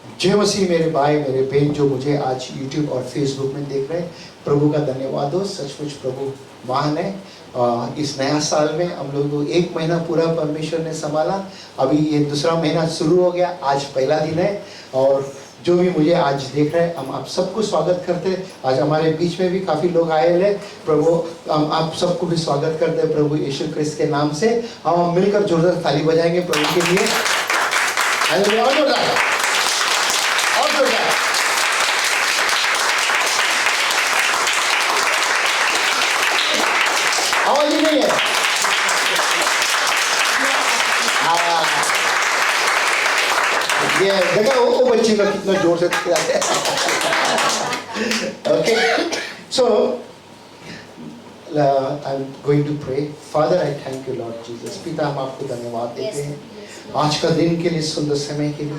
जय मसीह मेरे भाई मेरे बहन जो मुझे आज YouTube और Facebook में देख रहे हैं, प्रभु का धन्यवाद हो। सचमुच प्रभु महान है। इस नया साल में हम लोग को 1 महीना पूरा परमेश्वर ने संभाला। अभी ये दूसरा महीना शुरू हो गया, आज पहला दिन है। और जो भी मुझे आज देख रहे हैं, हम आप सबको स्वागत करते हैं। आज हमारे बीच में भी काफ़ी लोग आए हैं। प्रभु हम आप सबको भी स्वागत करते हैं प्रभु यीशु क्रिस्त के नाम से। हम मिलकर जोरदार ताली बजाएंगे प्रभु के लिए। और जोरदार, और जोरदार। आवाज ही नहीं है। ये देखा वो बच्ची का कितना जोर से चिल्लाते हैं। Okay, so I am going to pray. Father I thank you Lord Jesus. पिता हम आपको धन्यवाद देते हैं आज का दिन के लिए, सुंदर समय के लिए,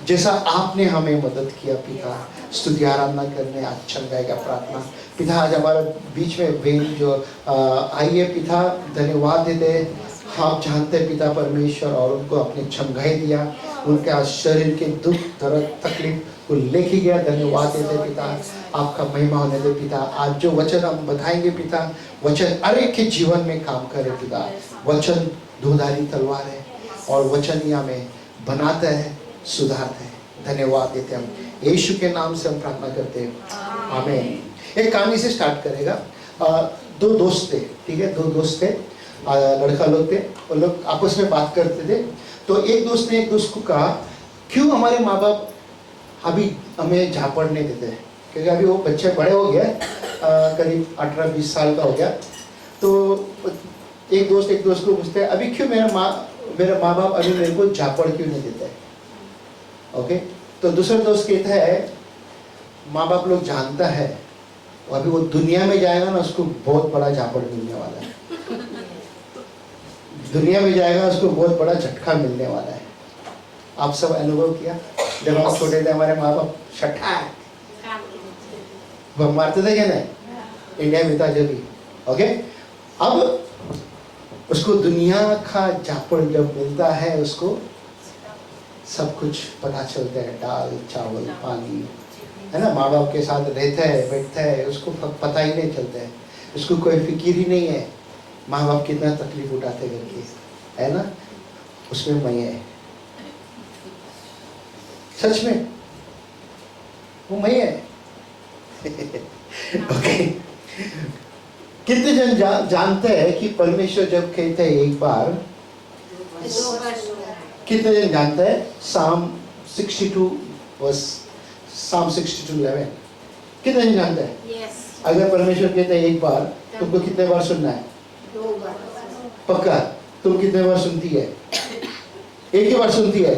जैसा आपने हमें मदद किया पिता। स्तुति आराधना करने आज चल जाएगा प्रार्थना पिता। आज हमारे बीच में बहन जो आई है पिता, धन्यवाद देते हैं। आप जानते हैं पिता परमेश्वर, और उनको अपने चमगाई दिया, उनके शरीर के दुख दर्द तकलीफ को लेके गया। धन्यवाद देते पिता, आपका महिमा होने दे पिता। आज जो वचन हम बताएंगे पिता, वचन हर एक के जीवन में काम करे पिता। वचन दोधारी तलवार है और वचन ही हमें बनाता है, सुधारता है। धन्यवाद देते हम यीशु के नाम से हम प्रार्थना करते हैं, आमीन। एक कहानी से स्टार्ट करेगा। दो दोस्त थे, ठीक है, दो दोस्त थे, लड़का लोग थे। वो लोग आपस में बात करते थे। तो एक दोस्त ने एक दोस्त को कहा, क्यों हमारे माँ बाप अभी हमें झापड़ नहीं देते हैं? क्योंकि अभी वो बच्चे बड़े हो गए, करीब 18-20 साल का हो गया। तो एक दोस्त को पूछते हैं, अभी क्यों मेरे माँ बाप अभी मेरे को झापड़ क्यों नहीं देते? ओके, तो दूसरा दोस्त कहता है, माँ बाप लोग जानता है अभी वो दुनिया में जाएगा ना, उसको बहुत बड़ा झापड़ मिलने वाला है। दुनिया में जाएगा, उसको बहुत बड़ा झटका मिलने वाला है। आप सब अनुभव किया? जब हम छोटे थे, हमारे माँ बाप शट्ठा मारते थे क्या? नहीं, इंडिया में था जब भी। ओके, अब उसको दुनिया का झापड़ जब मिलता है, उसको सब कुछ पता चलता है, दाल चावल पानी, है ना। माँ बाप के साथ रहता है, बैठता है, उसको पता ही नहीं चलता है, उसको कोई फिक्र ही नहीं है माँ बाप कितना तकलीफ उठाते करके, है ना। उसमें मैं है, सच में वो मैं है। ओके, कितने जन जानते हैं कि परमेश्वर जब कहते हैं एक बार, कितने जन जानते हैं? Psalm 62:11 कितने जन जानते हैं? yes. अगर परमेश्वर कहते हैं एक बार, तुमको कितने बार सुनना है? 2 बार। पक्का? तुम कितने बार सुनती है? एक ही बार सुनती है?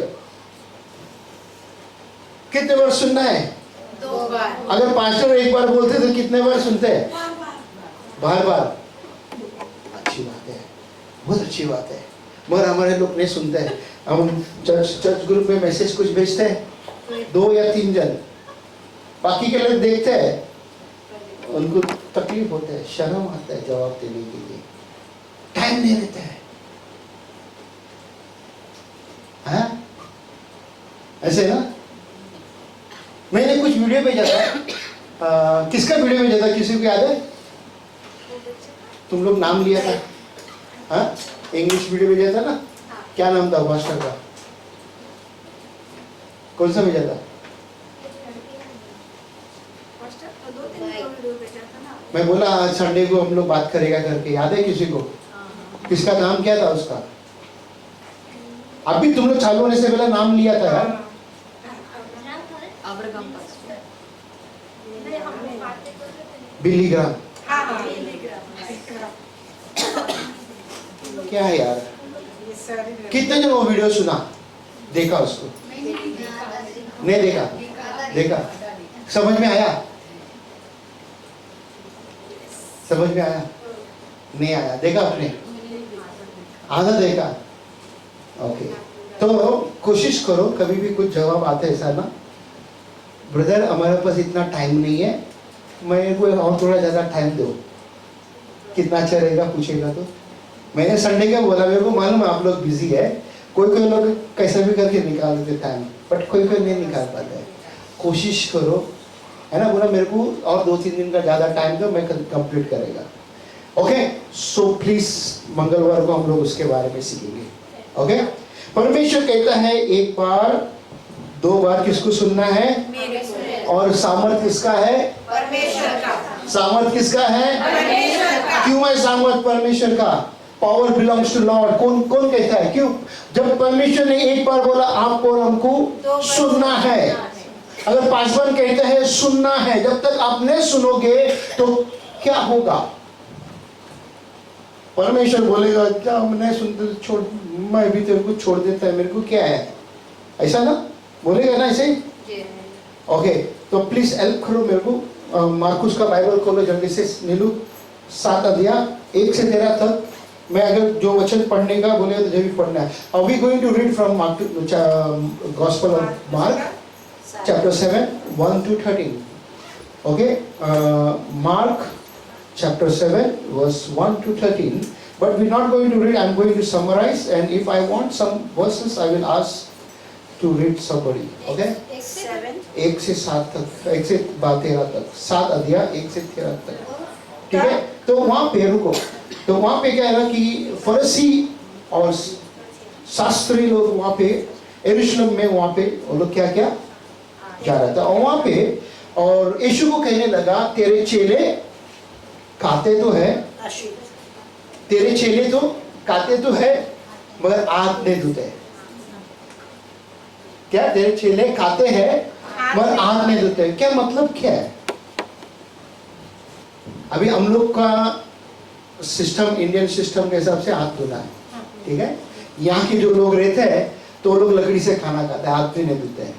कितने बार सुनना है? 2 बार। अगर पास्टर एक बार बोलते तो कितने बार सुनते हैं? बार बार। अच्छी बात है, बहुत अच्छी बात है। मगर हमारे लोग नहीं सुनते हैं। हम चर्च ग्रुप में मैसेज कुछ भेजते हैं, 2 या 3 जन, बाकी के लोग देखते हैं, उनको तकलीफ होता है, शर्म आता है जवाब देने के लिए, टाइम नहीं रहता है। हाँ, ऐसे ना। मैंने कुछ वीडियो भेजा था, किसका वीडियो भेजा था, किसी को याद है? तुम लोग नाम लिया था, हाँ, इंग्लिश वीडियो भेजा था ना। क्या नाम था मास्टर का? कौन सा भेजा था? मैं बोला आज संडे को हम लोग बात करेगा करके, याद है किसी को? किसका नाम क्या था उसका? अभी तुम लोग चालू होने से पहले नाम लिया था यार। बिली ग्राम। क्या है यार? कितने जन वो वीडियो सुना, देखा उसको? नहीं देखा? देखा? समझ में आया? समझ में आया? नहीं आया? देखा आपने? आधा देखा? ओके, तो कोशिश करो, कभी भी कुछ जवाब आते हैं ऐसा ना, ब्रदर हमारे पास इतना टाइम नहीं है, मैं को और थोड़ा ज़्यादा टाइम दो। कितना अच्छा रहेगा पूछेगा तो। मैंने संडे का बोला, मेरे को मालूम है आप लोग बिजी है, कोई कोई लोग कैसे भी करके निकाल देते टाइम, बट कोई कोई नहीं निकाल पाते हैं। कोशिश करो, है ना। बोला मेरे को और 2-3 दिन का ज़्यादा टाइम दो, मैं कंप्लीट करेगा। ओके, सो प्लीज मंगलवार को हम लोग उसके बारे में सीखेंगे। ओके, परमेश्वर कहता है एक बार 2 बार किसको सुनना है, और सामर्थ किसका है, परमेश्वर का। सामर्थ किसका है, परमेश्वर का। क्यों है सामर्थ परमेश्वर का? Power belongs to Lord. कौन कौन कहता है? क्यों? जब परमेश्वर ने एक बार बोला आपको और हमको सुनना है, अगर 5 बार कहते हैं सुनना है, जब तक आप नहीं सुनोगे तो क्या होगा? परमेश्वर बोलेगा क्या हम नहीं सुनते तो छोड़, मैं भी तेरे को छोड़ देता है, मेरे को क्या है, ऐसा ना बोलेगा ना, ऐसे ही। ओके, तो प्लीज हेल्प करो मेरे को। मार्कुस का बाइबल खोलो जल्दी से, नीलू 7 अध्याय 1 से 13 तक। मैं अगर जो वचन पढ़ने का बोले तो भी पढ़ना है। Are we going to read from Gospel of Mark chapter 7 1 to 13? Okay, Mark chapter 7 verse 1 to 13. But we're not going to read. I'm going to summarize, and if I want some verses, I will ask to read somebody. Okay? 1 से 7 तक, 1 से 13 तक, 7 अध्याय 1 से 13 तक। ठीक है, तो वहां पे रुको। तो वहां पे क्या है ना कि फरीसी और शास्त्री लोग वहां पे यरूशलेम में, वहां पे वो लोग क्या क्या जा रहा था, और वहां पे और यीशु को कहने लगा तेरे चेले खाते तो है, तेरे चेले तो खाते तो है मगर हाथ नहीं धोते। क्या? तेरे चेले खाते हैं मगर हाथ नहीं धोते। क्या मतलब क्या है? अभी हम लोग का सिस्टम, इंडियन सिस्टम के हिसाब से हाथ धोना है, ठीक है। यहाँ के जो लोग रहते हैं तो लोग लकड़ी से खाना खाते हैं, हाथ भी नहीं धोते हैं।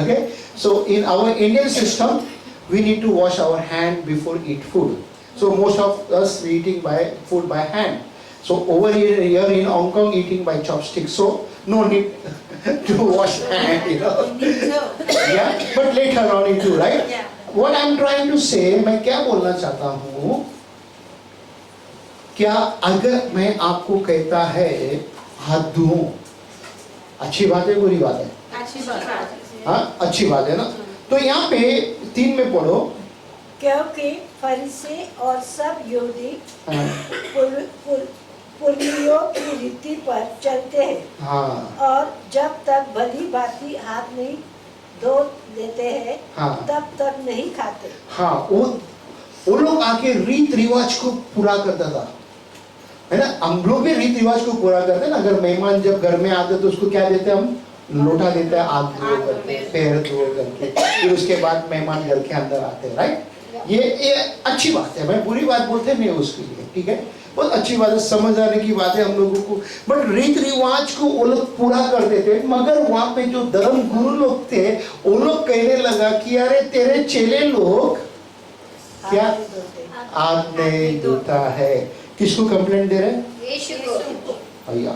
Okay, so in our Indian system we need to wash our hand before eat food. So most of us we eating by food by hand. So over here in Hong Kong eating by chopsticks. So no need to wash hand, you know. Yeah, but later on you do, right? Yeah. What I'm trying to say, मैं क्या बोलना चाहता हूँ, क्या अगर मैं आपको कहता है हाथ धो, अच्छी बात है बुरी बात है? अच्छी बात है। हाँ, अच्छी बात है ना। तो यहाँ पे 3 में पढ़ो। क्योंकि फरीसी और सब यहूदी हाँ, पुरनियों की रीति पर चलते हैं, हाँ, और जब तक भली भांति हाथ नहीं धो लेते हैं, हाँ, तब तक नहीं खाते। हाँ, वो लोग आके रीत रिवाज को पूरा करता था, है ना। हम लोग भी रीत रिवाज को पूरा करते हैं ना। अगर मेहमान जब घर में आते तो उसको क्या देते हैं हम? लोटा देते हैं, हाथ धो करके, पैर धो करके, फिर उसके बाद मेहमान घर के अंदर आते हैं, राइट। ये अच्छी बात है, मैं बुरी बात बोलते नहीं उसके लिए, ठीक है, बहुत अच्छी बात है, समझ आने की बात है हम लोगों को। बट रीत रिवाज को वो लोग पूरा कर देते, मगर वहां पे जो धर्म गुरु लोग थे वो लोग कहने लगा कि अरे तेरे चेले लोग क्या हाथ नहीं धोता है। किसको कंप्लेंट दे रहे हैं? यीशु को। भैया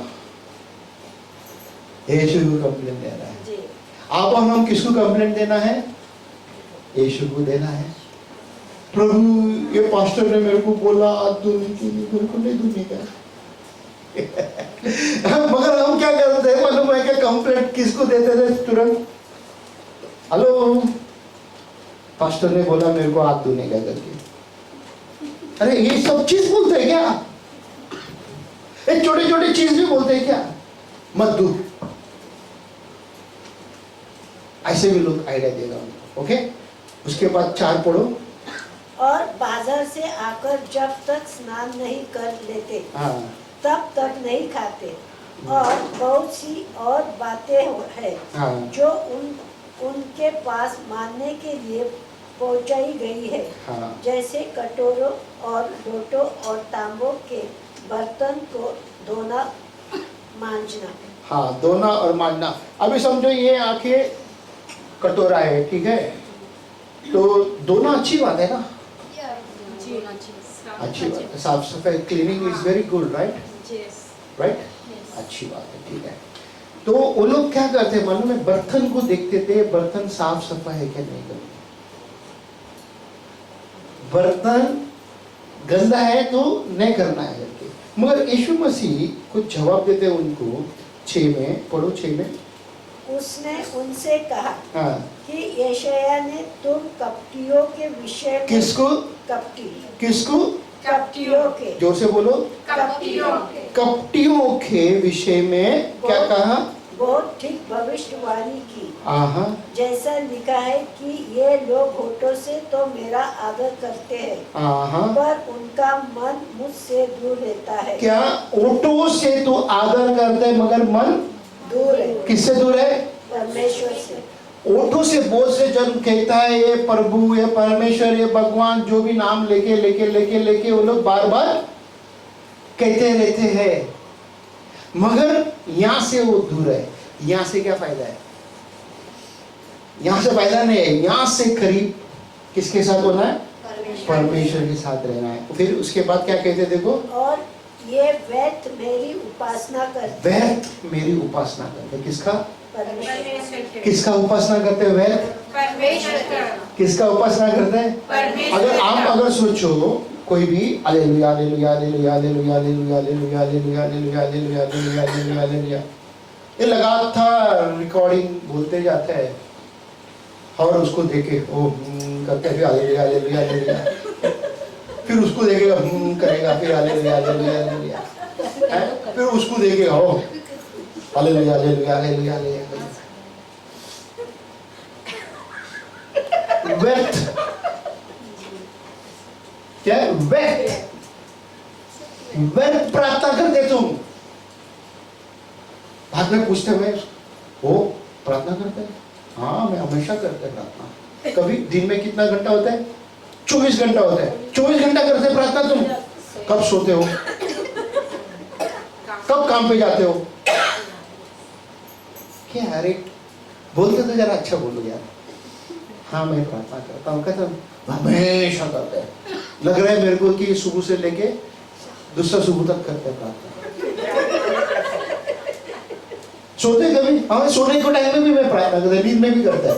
यीशु को कंप्लेंट दे रहा है। जी। आप और हम किसको कंप्लेंट देना है? यीशु को देना है। प्रभु ये पास्टर ने मेरे को बोला मेरे को नहीं धोने का। मगर हम क्या करते हैं मालूम है क्या? कंप्लेंट किसको देते थे तुरंत? हेलो, पास्टर ने बोला मेरे को हाथ धोने का करके। अरे ये सब चीज बोलते हैं क्या? एक छोटे छोटे चीज भी बोलते हैं क्या? मत धो। ऐसे भी लोग आइडिया देगा उनको। ओके, उसके बाद 4 पढ़ो। और बाजार से आकर जब तक स्नान नहीं कर लेते, हाँ, तब तक नहीं खाते। और बहुत सी और बातें हैं हाँ, जो उनके पास मानने के लिए पहुंचाई गई है, हाँ, जैसे कटोरों और लोटों और तांबों के बर्तन को धोना मांजना। हाँ, धोना और मांजना। अभी समझो ये आंखें कटोरा है, ठीक है, तो धोना अच्छी बात है ना, अच्छी बात है। साफ सफाई, cleaning is very good, right, right, अच्छी बात है, ठीक है। तो वो लोग क्या करते हैं मालूम है? बर्तन को देखते थे, बर्तन साफ सफाई है क्या नहीं करते। बर्तन गंदा है तो नहीं करना है करके, मगर यीशु मसीह कुछ जवाब देते हैं उनको 6 में, पढ़ो 6 में। उसने उनसे कहा हाँ, कि यशायाह ने तुम कपटियों के विषय में किसको किसको कपटियों के जोर से बोलो, कपटियों के कपटियों के विषय में क्या कहा? बहुत ठीक भविष्यवाणी की, आहा, जैसा लिखा है कि ये लोग होठों से तो मेरा आदर करते हैं, आहा, पर उनका मन मुझसे दूर रहता है। क्या ओटो से तो आदर करते हैं मगर मन दूर है किससे दूर है? परमेश्वर से। ओठों से बोझ से जब कहता है ये प्रभु, ये परमेश्वर, ये भगवान, जो भी नाम लेके लेके लेके लेके वो लोग बार बार कहते रहते हैं, मगर यहां से वो दूर है। यहां से क्या फायदा है? यहां से फायदा नहीं है। यहां से करीब किसके साथ होना है? परमेश्वर के साथ रहना है। फिर उसके बाद क्या कहते देखो, और ये व्यर्थ मेरी उपासना करते हैं। व्यर्थ मेरी उपासना करते। किसका परमेश्वर किसका उपासना करते हैं? व्यर्थ परमेश्वर का किसका उपासना करते हैं? परमेश्वर अगर आप का। अगर सोचो कोई भी hallelujah hallelujah hallelujah hallelujah hallelujah hallelujah hallelujah hallelujah hallelujah hallelujah hallelujah hallelujah, ये लगातार रिकॉर्डिंग बोलते जाता है और उसको देखे ओ करते फिर हालेलुया हालेलुया हालेलुया, फिर उसको देखेगा करेगा, फिर हालेलुया हालेलुया हालेलुया, फिर उसको देखेगा ओ हालेलुया हालेलुया हालेलुया हालेलुया। व्यर्थ क्या है? व्यर्थ व्यर्थ प्रार्थना करते तुम। बाद में पूछते हुए वो प्रार्थना करते हैं? हाँ, मैं हमेशा करते प्रार्थना। कभी दिन में कितना घंटा होता है? 24 घंटा होता है। 24 घंटा करते प्रार्थना तुम? कब सोते हो? कब काम पे जाते हो? क्या अरे बोलते तो जरा अच्छा बोलो यार। हाँ, मैं प्रार्थना करता हूँ। कहता हूँ हमेशा करते हैं। लग रहा है मेरे को कि सुबह से लेके दूसरा सुबह तक करते हैं प्रार्थना। सोते कभी? हाँ, सोने के टाइम में भी मैं प्रार्थना करता हूँ, नींद में भी करता है।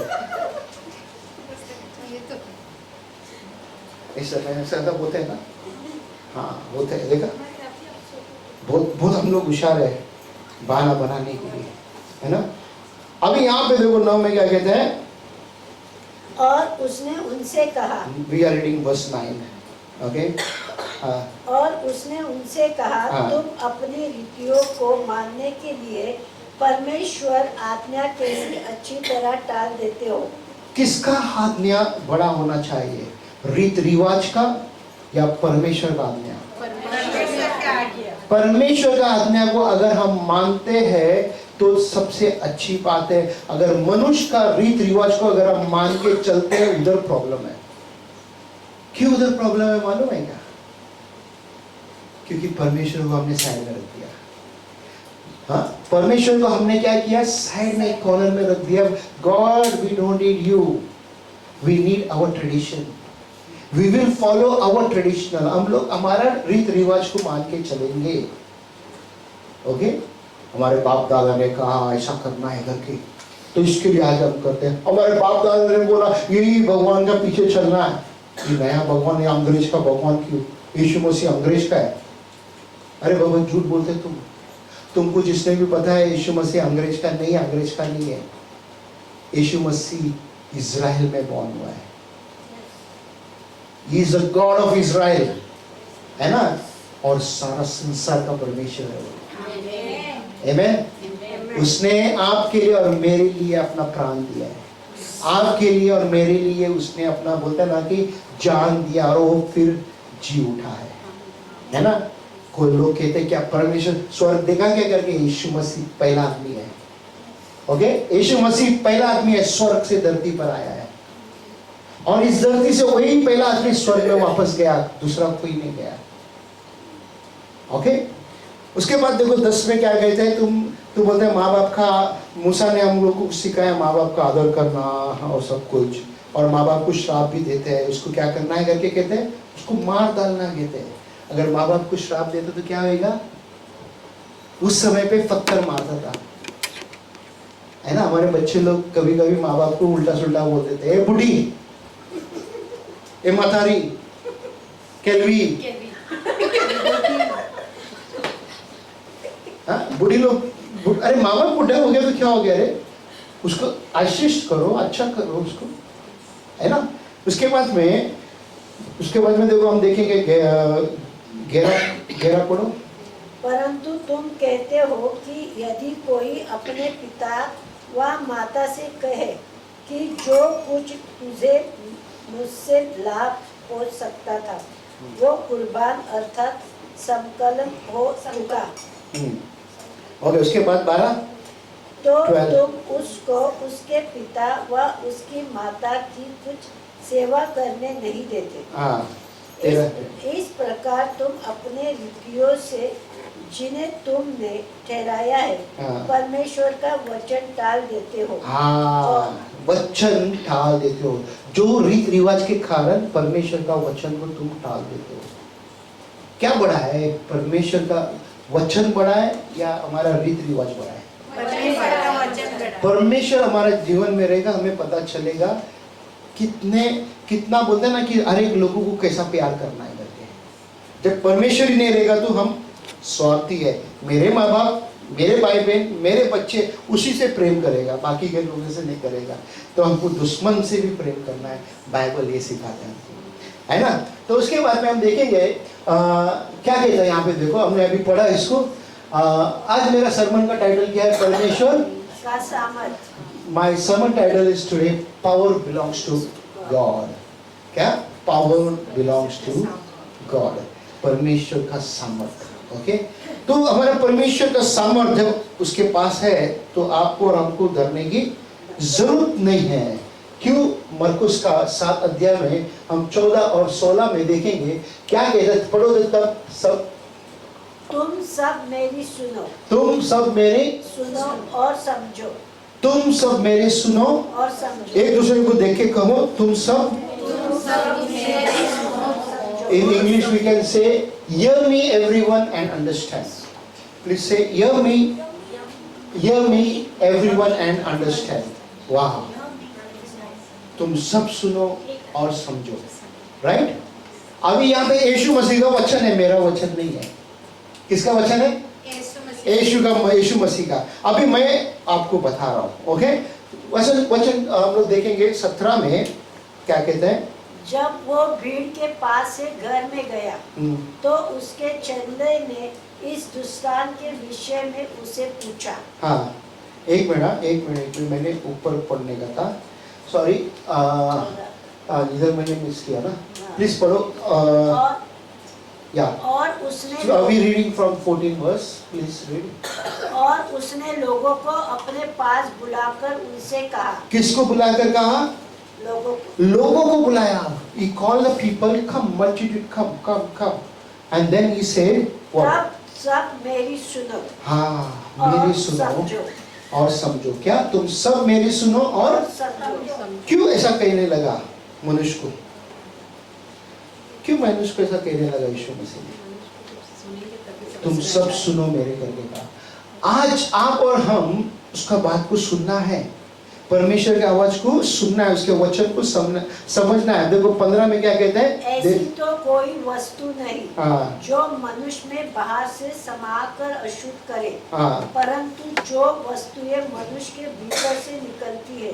ऐसा बोलते हैं ना? हाँ, होते हैं। देखा, बहुत बहुत हम लोग होशियार है बहाना बनाने के लिए, है ना? अभी यहाँ पे देखो 9 में क्या कहते हैं? और उसने उनसे कहा, We are reading verse 9, okay? और उसने उनसे कहा, हाँ। तुम अपनी रीतियों को मानने के लिए परमेश्वर आज्ञा कैसी अच्छी तरह टाल देते हो। किसका आज्ञा बड़ा होना चाहिए? रीत रिवाज का या परमेश्वर का आज्ञा? परमेश्वर का आज्ञा। परमेश्वर का आज्ञा को अगर हम मानते हैं तो सबसे अच्छी बात है। अगर मनुष्य का रीत रिवाज को अगर हम मान के चलते हैं, उधर प्रॉब्लम है। क्यों उधर प्रॉब्लम है मालूम है क्या? क्योंकि परमेश्वर को हमने साइड में रख दिया। हाँ, परमेश्वर को हमने क्या किया? साइड में, एक कॉर्नर में रख दिया। God, we don't need you, we need our tradition, we will follow our traditional. हम लोग हमारा रीत रिवाज को मान के चलेंगे। ओके, हमारे बाप दादा ने कहा ऐसा करना है करके, तो इसके लिए आज हम करते हैं। हमारे बाप दादा ने बोला यही भगवान का पीछे चलना है। ये नया भगवान, ये अंग्रेज का भगवान क्यों? यीशु मसीह अंग्रेज का है। अरे बाबा, झूठ बोलते तुमको जिसने भी पता है यीशु मसीह अंग्रेज का नहीं, अंग्रेज का नहीं है। यीशु मसीह इज़राइल में बॉर्न हुआ है। He is the God of Israel, है ना? और सारा संसार का परमेश्वर है वो। आमेन। उसने आपके लिए और मेरे लिए अपना प्राण दिया है। आपके लिए और मेरे लिए उसने अपना, बोलता है ना कि जान दिया, और वो फिर जी उठा है ना? कोई लोग कहते हैं क्या परमेश्वर स्वर्ग देखा क्या करके? यीशु मसीह पहला आदमी है। ओके, यीशु मसीह पहला आदमी है, स्वर्ग से धरती पर आया है, और इस धरती से वही पहला आदमी स्वर्ग में वापस गया, दूसरा कोई नहीं गया। ओके, उसके बाद देखो 10 में क्या कहते हैं? तुम बोलते हैं माँ बाप का, मूसा ने हम लोग को सिखाया माँ बाप का आदर करना और सब कुछ, और माँ बाप को श्राप भी देते हैं, उसको क्या करना है करके कहते हैं, उसको मार डालना कहते हैं। अगर माँ बाप को श्राप देते तो क्या होगा? उस समय पे पत्थर मारता था, है ना? हमारे बच्चे लोग कभी कभी माँ बाप को उल्टा सुल्टा बोल देते हैं, ए बुढ़ी, ए मतारी, केलवी, बुढ़ी लोग अरे माँ बाप बुढ़े हो गए तो क्या हो गया रे, उसको आशीष करो, अच्छा करो उसको, है ना। उसके बाद में देखो हम देखेंगे 11 पढ़ो। परंतु तुम कहते हो कि यदि कोई अपने पिता व माता से कहे कि जो कुछ तुझे मुझसे लाभ पहुंच सकता था वो कुर्बान अर्थात संकलन हो चुका, और उसके बाद 12 तो 12 तुम उसको उसके पिता व उसकी माता की कुछ सेवा करने नहीं देते। हाँ इस प्रकार तुम अपने रीतियों से जिन्हें तुमने ठहराया है हाँ। परमेश्वर का वचन टाल देते हो। हाँ, वचन टाल देते हो। जो रीत रिवाज के कारण परमेश्वर का वचन को तुम टाल देते हो। क्या बड़ा है, परमेश्वर का वचन बड़ा है या हमारा रीत रिवाज बड़ा है? परमेश्वर का वचन बड़ा। परमेश्वर हमारे जीवन में रहेगा, हमें पता चलेगा कितना बोलते हैं ना कि हर एक लोगों को कैसा प्यार करना है करके। जब परमेश्वर ही नहीं रहेगा तो हम स्वार्थी है। मेरे माँ बाप, मेरे भाई बहन, मेरे बच्चे, उसी से प्रेम करेगा, बाकी के लोगों से नहीं करेगा। तो हमको दुश्मन से भी प्रेम करना है, बाइबल ये सिखाता है ना। तो उसके बाद में हम देखेंगे क्या कहता है यहाँ पे। देखो हमने अभी पढ़ा इसको। आज मेरा सरमन का टाइटल क्या है? परमेश्वर का सामर्थ। My sermon title is today Power belongs to God. क्या? Power belongs to God. परमेश्वर का सामर्थ। ओके, तो हमारा परमेश्वर का सामर्थ जब उसके पास है तो आपको और हमको डरने की जरूरत नहीं है। क्यों? मरकुस का 7 अध्याय में हम 14 और 16 में देखेंगे क्या कहता है। पढ़ो तब सब। तुम सब मेरी सुनो। तुम सब मेरी सुनो और समझो। तुम सब मेरे सुनो और समझो। एक दूसरे को देख के कहो तुम सब। In English we can say hear me everyone and understand. Please say hear me everyone and understand. वाह, तुम सब सुनो और समझो। राइट? अभी यहाँ पे यीशु मसीह का वचन है, मेरा वचन नहीं है। किसका वचन है? यीशु मसीह का। अभी मैं आपको बता रहा हूँ। ओके, वचन हम लोग देखेंगे 17 में क्या कहते हैं। जब वो भीड़ के पास से घर में गया तो उसके चेले ने इस दुष्टांत के विषय में उसे पूछा। हाँ, एक मिनट मैंने ऊपर पढ़ने का था, सॉरी, इधर मैंने मिस किया ना। प्लीज पढ़ो। या और उसने we reading from 14 verse, please read. और उसने लोगों को अपने पास बुलाकर उनसे कहा। किसको बुलाकर कहा? लोगों को बुलाया। He called the people, come multitude, come, and then he said what? तब सब मेरी सुनो। हाँ, मेरी सुनो और समझो। क्या? तुम सब मेरी सुनो और समझो। क्यों ऐसा कहने लगा मनुष्य को? क्यों मनुष्य को ऐसा कहने लगा यीशु मसीह ने? तुम सब सुनो मेरे करके कहा। आज आप और हम उसका बात को सुनना है, परमेश्वर के आवाज को सुनना है, उसके वचन को समझना है। देखो 15 में क्या कहते हैं? ऐसी तो कोई वस्तु नहीं जो मनुष्य में बाहर से समाकर अशुद्ध करे, परंतु जो वस्तुएं मनुष्य के भीतर से निकलती है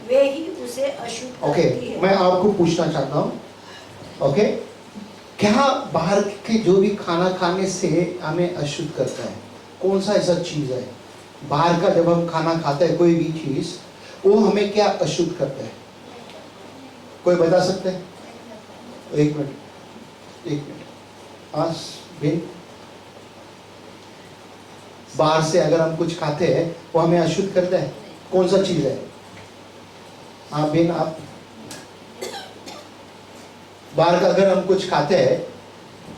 वे ही उसे अशुद्ध करती है। मैं आपको पूछना चाहता हूँ, ओके, क्या बाहर के जो भी खाना खाने से हमें अशुद्ध करता है? कौन सा ऐसा चीज है बाहर का? जब हम खाना खाते हैं कोई भी चीज, वो हमें क्या अशुद्ध करता है? कोई बता सकते हैं? एक मिनट। हाँ बिन, बाहर से अगर हम कुछ खाते हैं वो हमें अशुद्ध करता है। कौन सा चीज है? हाँ बिन, आप बाहर का अगर हम कुछ खाते हैं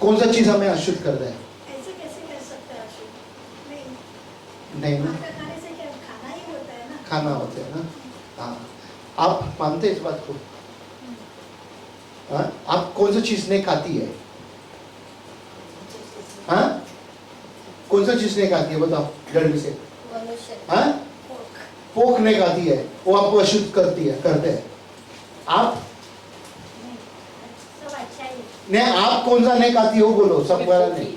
कौन सा चीज हमें अशुद्ध करता है? ऐसे कैसे कर सकते हैं अशुद्ध? नहीं ना, खाने से क्या खाना ही होता है ना। खाना होता है ना। हाँ, आप मानते हैं इस बात को? हाँ, आप कौन सा चीज नहीं खाती है? हाँ, कौन सा चीज नहीं खाती है बताओ जल्दी से। हाँ, पोक नहीं खाती है, वो आपको अशुद्ध करती है, करते हैं। आप नहीं, आप कौन सा नहीं खाती हो? बोलो सब वाला नहीं।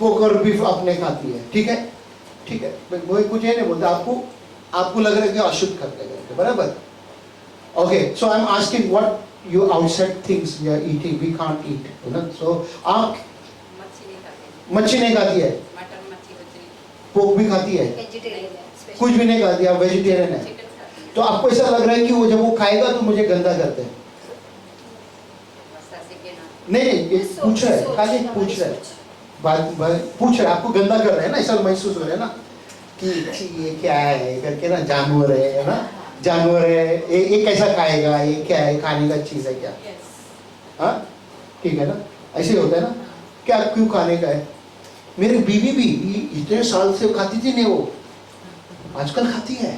पोक और बीफ आपने खाती है, ठीक है, ठीक है, वो कुछ ये नहीं बोलता, आपको लग रहा है कि अशुद्ध करते हैं, बराबर? Okay, so I am asking what you outside things we are eating, we can't eat, you know, so आप मच्छी नहीं खाती है, मटन मच्छी बच्ची पोक भी खाती है, कुछ भी नहीं खाती, आप वेजिटेरियन है, चिकन खाती है तो आपको ऐसा लग रहा है कि वो जब वो खाएगा तो मुझे गंदा करते हैं? सासी के नाम नहीं, ये पूछ रहा है, खाली पूछ रहा है, बात पूछ रहा है, आपको गंदा कर रहे हैं ना, ऐसा महसूस हो रहा है ना कि छी, ये क्या है करके ना, जानवर है ना, जानवर है, ये कैसा खाएगा, ये क्या है, खाने का चीज है क्या? हाँ, ठीक है ना, ऐसे होता है ना, क्या क्यों खाने का है? मेरी बीवी भी इतने साल से खाती थी नहीं, वो आजकल खाती है,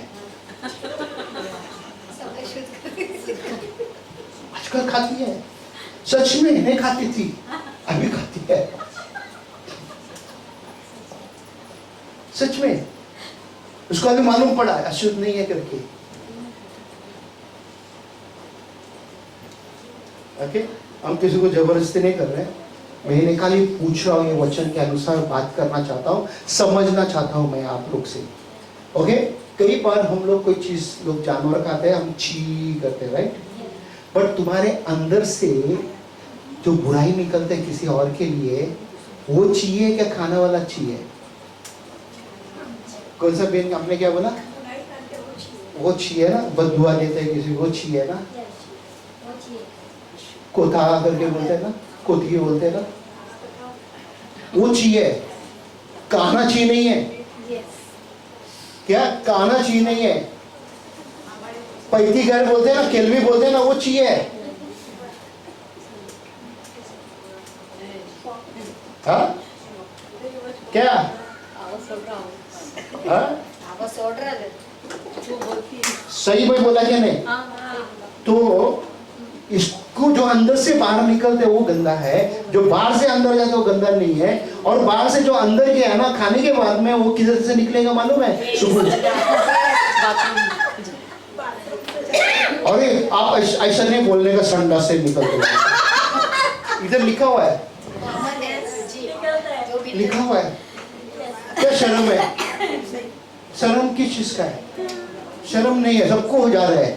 आजकल खाती है, सच में नहीं खाती थी, अभी खाती है, सच में, उसको अभी मालूम पड़ा है अशुद्ध नहीं है करके। ओके, हम किसी को जबरदस्ती नहीं कर रहे हैं, मैं खाली पूछ रहा हूँ, ये वचन के अनुसार बात करना चाहता हूँ, समझना चाहता हूँ मैं आप लोग से। ओके, कई बार हम लोग कोई चीज, लोग जानवर खाते हैं, हम छी करते हैं, राइट? बट तुम्हारे अंदर से जो बुराई निकलते है किसी और के लिए, वो चाहिए क्या खाने वाला चाहिए? कौन सा बेन आपने क्या बोला? वो चाहिए ना, बददुआ देते हैं किसी को, चाहिए ना, कोथा करके बोलते हैं ना, कोथी बोलते हैं ना, वो चाहिए, कहना चाहिए नहीं है क्या? कहना चाहिए नहीं है, पैती घर बोलते हैं ना, केलवी बोलते हैं ना, वो चाहिए, हाँ क्या? हाँ? सही में बोला क्या नहीं? तो इसको जो अंदर से बाहर निकलते वो गंदा है, जो बाहर से अंदर जाते वो गंदा नहीं है, और बाहर से जो अंदर गया ना खाने के बाद में, वो किधर से निकलेगा मालूम है? सुबह। अरे आप ऐसा नहीं बोलने का, संडा से निकलते हो, इधर लिखा हुआ है, लिखा हुआ है, क्या शर्म है? शर्म किस चीज का है? शर्म नहीं है, सबको हो जा रहा है,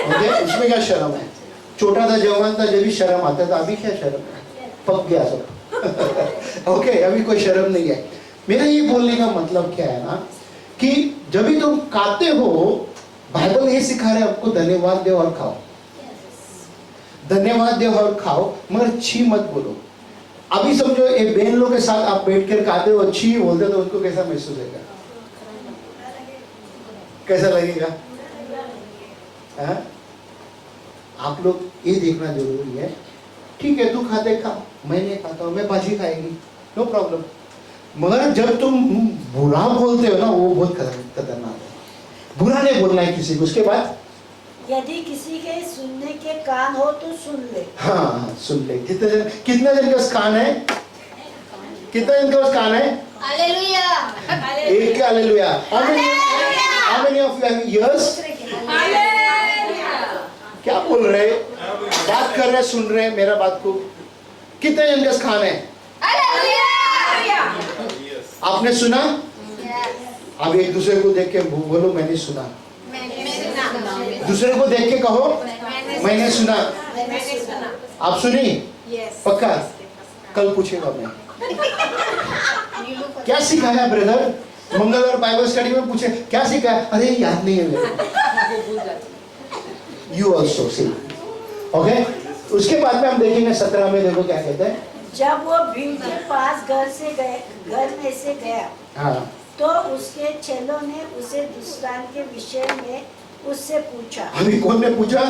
ओके, उसमें क्या शर्म है? छोटा था, जवान था, जब भी शर्म आता था, अभी क्या शर्म है? पक गया सब। ओके, अभी कोई शर्म नहीं है। मेरा ये बोलने का मतलब क्या है ना, कि जब भी तुम खाते हो, बाइबल ये सिखा रहा है आपको, धन्यवाद दो और खाओ, धन्यवाद दो और खाओ, मगर छी मत बोलो। अभी समझो एक बहन लोग के साथ आप बैठ कर खाते हो, छी बोलते तो उनको कैसा महसूस होगा? कैसा लगेगा? आप लोग ये देखना जरूरी है। ठीक है, तू खाते खा, मैं नहीं खाता हूँ, मैं बाजी खाएगी, नो प्रॉब्लम, मगर जब तुम बुरा बोलते हो ना, वो बहुत खतरनाक है। बुरा नहीं बोलना है किसी को। उसके बाद यदि किसी के सुनने के कान हो तो सुन ले। हाँ, सुन ले। कितने जन के पास कान है? कितने जन के पास कान है? हालेलुया, एक के hallelujah. How many of you have ears? क्या बोल रहे? बात कर रहे, सुन रहे मेरा बात को। कितने जन के पास कान है? आपने सुना? अब एक दूसरे को देख के बोलो, मैंने सुना। दूसरे को देख के कहो, मैंने सुना। आप सुनी? पक्का? कल पूछेगा मैं क्या सिखाया ब्रदर? मंगलवार बाइबल स्टडी में पूछे क्या सिखाया? अरे याद नहीं है मेरे। You also see, okay. उसके बाद में हम देखेंगे 17 में, देखो क्या कहते हैं। जब वो भीड़ के पास घर में से गया, हाँ, तो उसके चेलों ने उसे दृष्टांत के विषय में उससे पूछा। अभी कौन ने पूछा?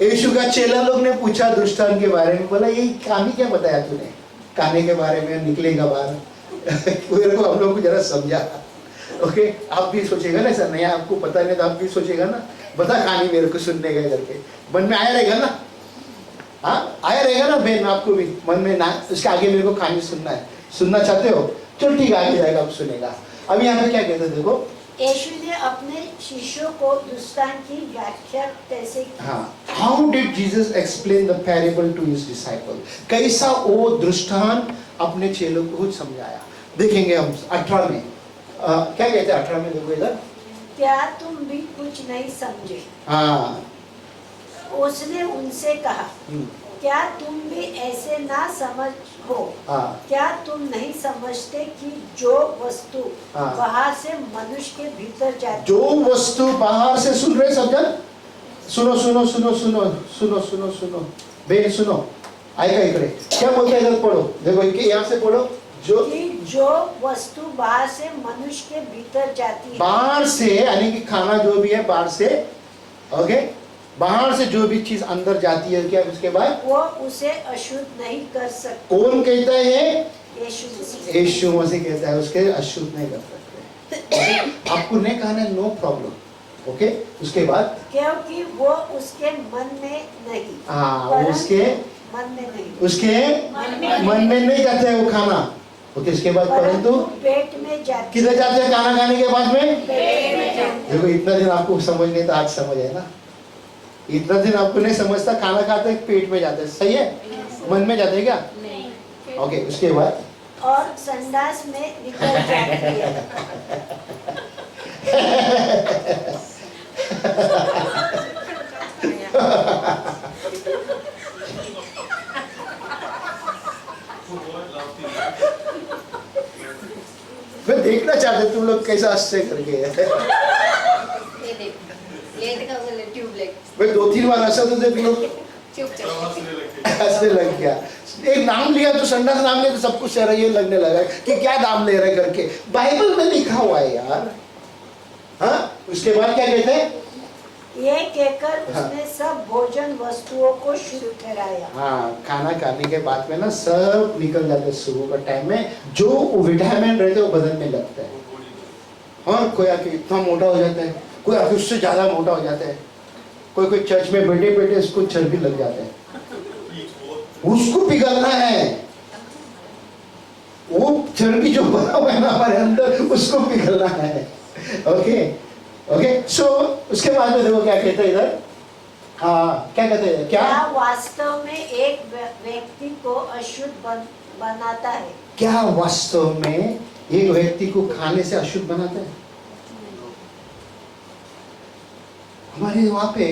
यीशु का चेला लोग ने पूछा दृष्टांत के बारे में। बोला ये कहानी क्या बताया तूने? खाने के बारे में, निकलेगा बाहर। मेरे को हम लोग को जरा समझा। ओके, आप भी सोचेगा ना, ऐसा नहीं आपको पता नहीं तो आप भी सोचेगा ना, बता कहानी मेरे को सुनने का करके मन में आया रहेगा ना। हाँ, आया रहेगा ना बहन, आपको भी मन में ना, उसके आगे मेरे को कहानी सुनना है। सुनना चाहते हो? चलो ठीक है, आगे जाएगा, आप सुनेगा। अब यहाँ पे क्या कहते हैं देखो। यीशु ने अपने शिष्यों को दृष्टांत की व्याख्या कैसे की? हाँ, how did Jesus explain the parable to his disciple? कैसा वो दृष्टांत अपने चेलों को समझाया? देखेंगे हम 18 में। क्या कहते हैं 18 में, देखो इधर। क्या तुम भी कुछ नहीं समझे? हाँ। उसने उनसे कहा, क्या तुम भी ऐसे ना समझ हो? हाँ। क्या तुम नहीं समझते कि जो वस्तु हाँ। बाहर से मनुष्य के भीतर जाती जो वस्तु बाहर से, सुन रहे सब जन? सुनो सुनो सुनो सुनो सुनो सुनो सुनो बेन सुनो, आएगा इकडे। क्या बोलते हैं इधर पढ़ो, देखो यहाँ से पढ़ो। जो वस्तु बाहर से मनुष्य के भीतर जाती है, बाहर से यानी कि खाना जो भी है बाहर से, ओके, बाहर से जो भी चीज अंदर जाती है, क्या उसके बाद वो उसे अशुद्ध नहीं कर सकती। कौन कहता है ये? यीशु मसीह। यीशु मसीह कहता है उसके अशुद्ध नहीं कर सकते। आपको नहीं कहना है, नो प्रॉब्लम, ओके। उसके बाद क्योंकि वो उसके मन में नहीं, हाँ, उसके मन में नहीं, उसके मन में नहीं जाते है वो खाना, ओके। इसके बाद परंतु पेट में जाती। किधर जाते हैं खाना खाने के बाद में? पेट में जाती। देखो इतना दिन आपको समझ नहीं था, आज समझ है ना। इतना दिन आपको नहीं समझता, खाना खाते पेट में जाते, सही है? मन में जाते हैं क्या? नहीं। ओके। उसके बाद और संडास में निकल जाती है। मैं देखना चाहते तुम लोग कैसा आश्चर्य करके ये देख, लेट का बोले ट्यूबलाइट, मैं 2-3 बार हंसा तो देख लोग चुपचाप। हंसने लग गया। एक नाम लिया तो संडास नाम लिया तो सब कुछ ये लगने लगा कि क्या नाम ले रहे करके। बाइबल में लिखा हुआ है यार। हाँ, उसके बाद क्या कहते हैं? ये कहकर उसने सब भोजन वस्तुओं को शुरू ठहराया। हाँ, खाना खाने के बाद में ना सब निकल जाते शुरू का टाइम में, जो विटामिन रहते हैं वो बदन में लगता है। हाँ, कोई आके इतना मोटा हो जाता है, कोई आके उससे ज्यादा मोटा हो जाता है, कोई चर्च में बैठे बैठे उसको चर्बी लग जाता है, उसको पिघलना है। वो चर्बी जो बना हुआ है ना हमारे अंदर, उसको पिघलना है, ओके ओके। सो उसके बाद में देखो क्या कहते हैं इधर। हाँ, क्या कहते हैं? क्या वास्तव में एक व्यक्ति को अशुद्ध बनाता है? क्या वास्तव में एक व्यक्ति को खाने से अशुद्ध बनाता है? हमारे वहां पे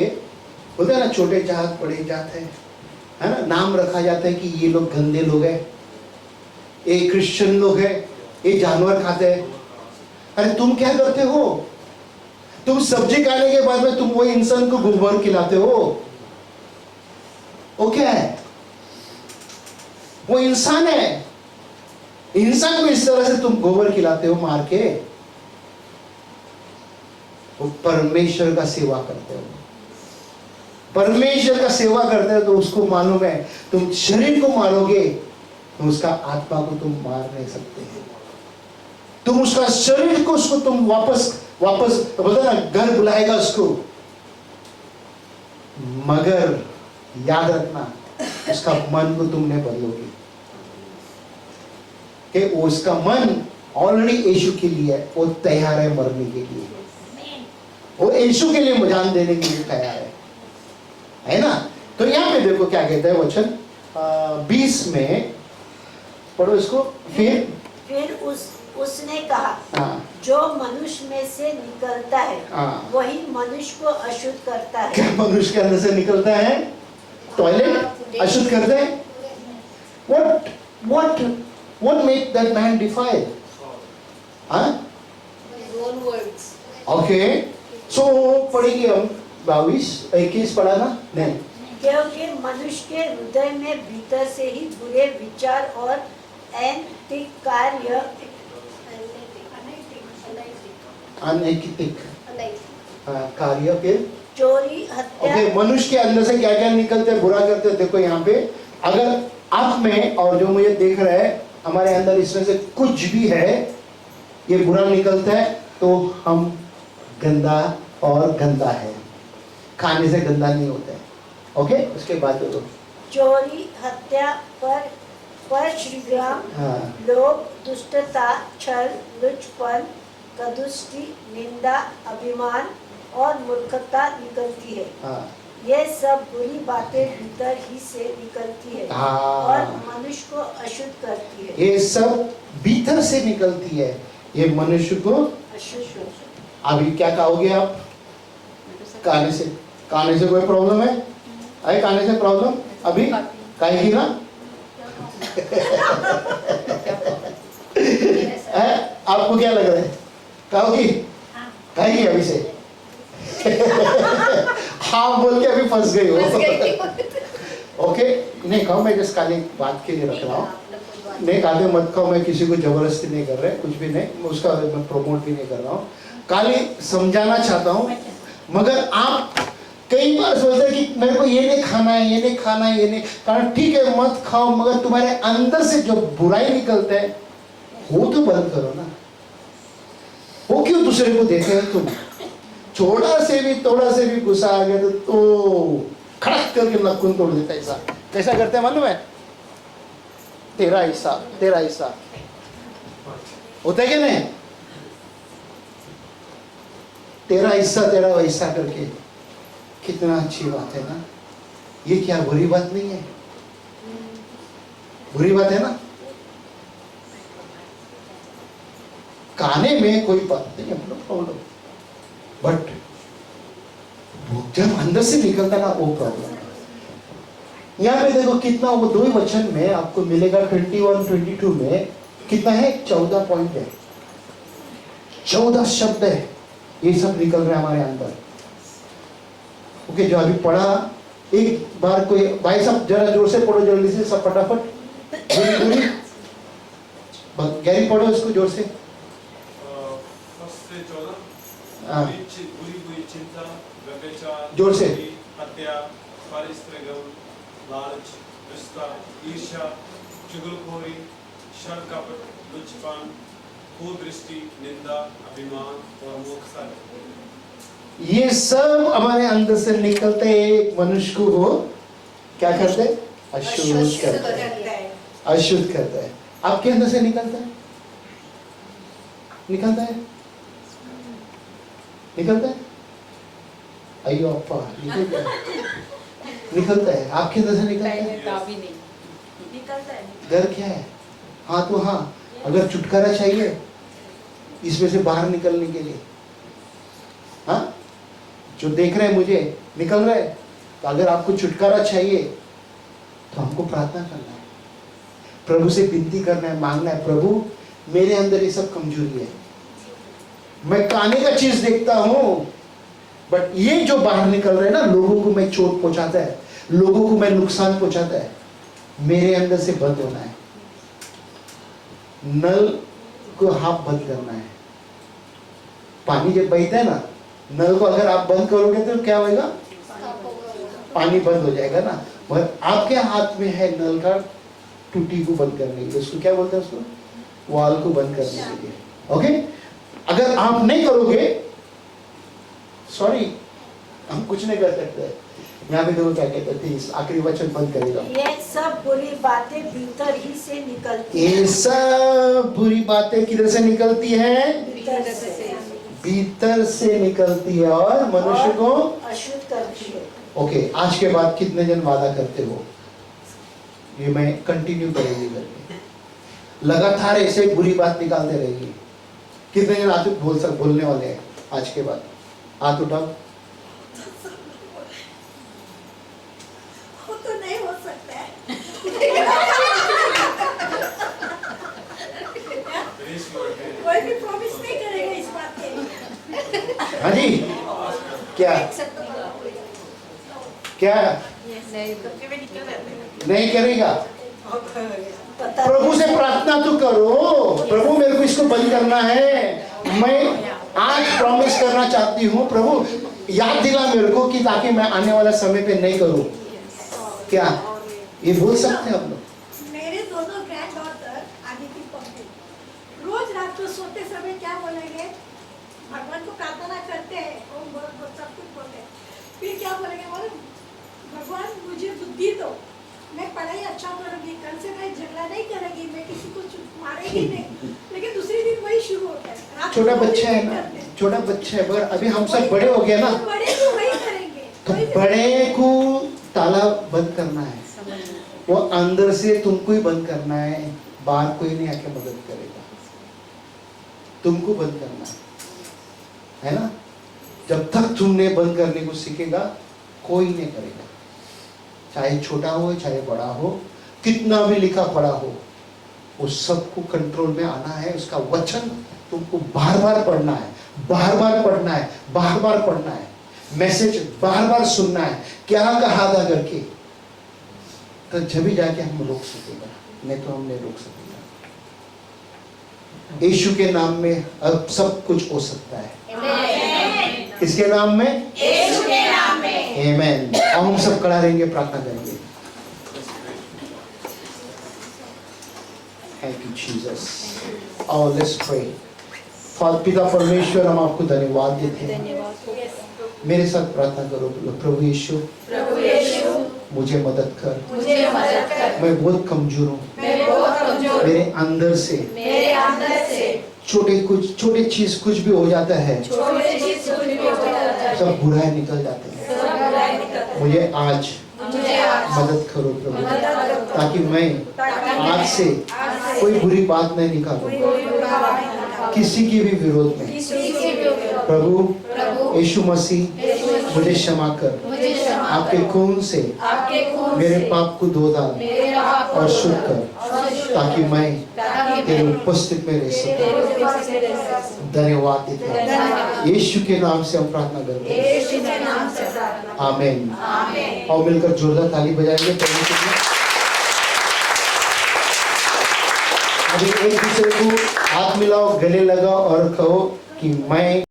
होता है ना, छोटे जात बड़े जात है ना, नाम रखा जाता है कि ये लोग गंदे लोग हैं, ये क्रिश्चियन लोग हैं, ये जानवर खाते हैं। अरे तुम क्या करते हो? तुम सब्जी खाने के बाद में तुम वो इंसान को गोबर खिलाते हो, वो क्या है? वो इंसान है। इंसान को इस तरह से तुम गोबर खिलाते हो मार के, वो परमेश्वर का सेवा करते हो। परमेश्वर का सेवा करते हो तो उसको मालूम है, तुम शरीर को मारोगे तो उसका आत्मा को तुम मार नहीं सकते। तुम उसका शरीर को, उसको तुम वापस बोलते ना, घर बुलाएगा उसको, मगर याद रखना उसका मन को तुमने बदलोगे कि उसका मन ऑलरेडी यीशु के लिए है, वो तैयार है मरने के लिए, वो यीशु के लिए जान देने के लिए तैयार है ना। तो यहाँ पे देखो क्या कहता है वचन 20 में, पढ़ो इसको। फिर उसने कहा, हाँ, जो मनुष्य में से निकलता है हाँ, वही मनुष्य को अशुद्ध करता है। क्या मनुष्य के अंदर से निकलता है? टॉयलेट अशुद्ध करते हैं? What made that man defiled? हाँ? His own words. Okay. So पढ़ेंगे हम 22-21 पढ़ा ना? नहीं। क्योंकि मनुष्य के हृदय में भीतर से ही बुरे विचार और अनैतिक कार्य, अनैतिक कार्य के चोरी, हत्या, ओके। मनुष्य के अंदर से क्या क्या निकलते हैं, बुरा करते हैं। देखो यहाँ पे, अगर आप में और जो मुझे देख रहे हैं, हमारे अंदर इसमें से कुछ भी है ये बुरा निकलता है तो हम गंदा है, खाने से गंदा नहीं होता है, ओके। उसके बाद देखो, चोरी, हत्या, परश्रीग्राम, हाँ, लोभ, दुष्टता, छल, लुचपन, कदुष्टि, निंदा, अभिमान और मूर्खता निकलती है। हाँ, ये सब बुरी बातें भीतर ही से निकलती है हाँ। और मनुष्य को अशुद्ध करती है। ये सब भीतर से निकलती है, ये मनुष्य को। अशुद्ध। अभी क्या कहोगे आप? खाने से कोई प्रॉब्लम है? अरे खाने से प्रॉब्लम अभी खाएगी ना? आपको क्या लग रहा है? कहोगी? खाएगी अभी से? हाँ बोल के अभी फंस गई हो। ओके, नहीं खाओ, मैं जिस खाली बात के लिए रख रहा हूँ। नहीं खाते मत खाओ, मैं किसी को जबरदस्ती नहीं कर रहा है, कुछ भी नहीं, उसका मैं प्रमोट भी नहीं कर रहा हूँ, खाली समझाना चाहता हूँ। मगर आप कई बार सोचते हैं कि मेरे को ये नहीं खाना है, ये नहीं खाना है, ये नहीं, कारण ठीक है मत खाओ, मगर तुम्हारे अंदर से जो बुराई निकलता है वो तो बंद करो ना। वो क्यों दूसरे को देते हैं तुम? थोड़ा से भी गुस्सा आ गया तो खड़क करके नखून तोड़ देता है। ऐसा कैसा करते हैं मालूम है? तेरा हिस्सा होता है कि नहीं? तेरा हिस्सा तेरा वैसा करके, कितना अच्छी बात है ना? ये क्या बुरी बात नहीं है? बुरी बात है ना? खाने में कोई बात नहीं है, नो प्रॉब्लम, बट जब अंदर से निकलता ना वो प्रॉब्लम है। यहाँ पे देखो कितना, वो दो ही वचन में आपको मिलेगा 21-22 में कितना है? 14 पॉइंट है, 14 शब्द है, ये सब निकल रहे हैं हमारे अंदर। ओके, जो अभी पढ़ा एक बार कोई भाई साहब जरा जोर से पढ़ो, जल्दी से सब फटाफट, गैरी पढ़ो इसको जोर से। बुरी चिंता, व्यभिचार, जोर से। हत्या, परिस्त्रगम, लालच, दुष्टता, ईर्ष्या, चुगलखोरी, शर कपट, लुचपन, कुदृष्टि, निंदा, अभिमान और मोक्षालय। ये सब हमारे अंदर से निकलते एक मनुष्य को वो क्या करते हैं? अशुद्ध करते हैं, अशुद्ध करता है। आपके अंदर से निकलता है, निकलता है, निकलता है। अयो अप्पा, निकलता है, आपके अंदर से निकलता है। डर क्या है? हाँ तो हाँ, अगर छुटकारा चाहिए इसमें से बाहर निकलने के लिए, हाँ जो देख रहे हैं मुझे निकल रहा है, तो अगर आपको छुटकारा चाहिए तो हमको प्रार्थना करना है, प्रभु से विनती करना है, मांगना है, प्रभु मेरे अंदर ये सब कमजोरी है, मैं खाने का चीज देखता हूँ बट ये जो बाहर निकल रहा है ना, लोगों को मैं चोट पहुंचाता है, लोगों को मैं नुकसान पहुंचाता है, मेरे अंदर से बंद होना है। नल को हाफ बंद करना है। पानी जब बहता है ना, नल को अगर आप बंद करोगे तो क्या होगा? पानी बंद हो जाएगा ना। मगर आपके हाथ में है नल का टूटी को बंद करने के लिए, उसको क्या बोलते हैं? उसको वाल को बंद करने के लिए। ओके, अगर आप नहीं करोगे, सॉरी हम कुछ नहीं कर सकते। यहाँ पे देखो क्या कहते थे, आखिरी वचन बंद करेगा। ये सब बुरी बातें भीतर ही से निकलती ये सब बुरी बातें किधर से निकलती हैं? भीतर से निकलती है और मनुष्य को अशुद्ध करती है। ओके, आज के बाद कितने जन वादा करते हो ये मैं कंटिन्यू करेंगे करके, लगातार ऐसे बुरी बात निकालते रहेंगे? कितने जन आज बोलने वाले हैं आज के बाद? हाथ उठाओ। वो तो नहीं हो सकता है। कोई भी प्रॉमिस नहीं करेगा इस बात के। हाँ जी, क्या क्या नहीं करेगा? प्रभु से प्रार्थना तो करो, प्रभु मेरे को इसको बंद करना है, मैं आज प्रॉमिस करना चाहती हूँ, प्रभु याद दिला मेरे को कि ताकि मैं आने वाला समय पे नहीं करूँ। क्या ये बोल सकते हैं आप लोग? मेरे दोनों ग्रैंड डॉटर आदिति पंपी रोज रात को सोते समय क्या बोलेंगे? भगवान को प्रार्थना करते हैं, ओम बोल सब कुछ बोलते हैं, फिर क्या बोलेंगे? बोले भगवान मुझे बुद्धि दो, मैं पढ़ाई अच्छा करूँगी, कल से मैं झगड़ा नहीं करूँगी, मैं किसी को मारेगी नहीं। लेकिन दूसरे दिन वही शुरू होता है। छोटा बच्चा है ना, छोटा बच्चा है, मगर अभी हम सब बड़े हो गए ना, बड़े तो वही करेंगे। तो बड़े को ताला बंद करना है, वो अंदर से तुमको ही बंद करना है, बाहर कोई नहीं आके मदद करेगा, तुमको बंद करना है ना। जब तक तुमने बंद करने को सीखेगा कोई नहीं करेगा, चाहे छोटा हो चाहे बड़ा हो, कितना भी लिखा पड़ा हो, वो सबको कंट्रोल में आना है। उसका वचन तुमको बार बार पढ़ना है, बार बार पढ़ना है, बार बार पढ़ना है, मैसेज बार बार सुनना है, क्या कहा था करके, तो जब जाके हम रोक सकेगा, नहीं तो हम नहीं रोक सकेगा। यीशु के नाम में अब सब कुछ हो सकता है। किसके नाम में? यीशु के नाम में। आमेन। और हम सब खड़ा रहेंगे, प्रार्थना करेंगे। Thank you Jesus. और let's pray. पिता परमेश्वर, हम आपको धन्यवाद देते हैं। मेरे साथ प्रार्थना करो। प्रभु यीशु, मुझे मदद कर, मैं बहुत कमजोर हूँ, मेरे अंदर से छोटे चीज कुछ भी हो जाता है, सब बुराई निकल जाते हैं। मुझे आज मदद करो प्रभु, ताकि मैं आज से कोई बुरी बात नहीं निकालूं किसी के भी विरोध में। प्रभु यीशु मसीह, मुझे क्षमा कर, आपके खून से मेरे पाप को धो डाल और शुद्ध कर, ताकि मैं तेरे उपस्थित में रह सकूं। धन्यवाद देते हैं, यीशु के नाम से हम प्रार्थना करते हैं। आमीन। और मिलकर जोरदार ताली बजाएंगे प्रभु के लिए। अभी एक दूसरे को हाथ मिलाओ, गले लगाओ और कहो कि मैं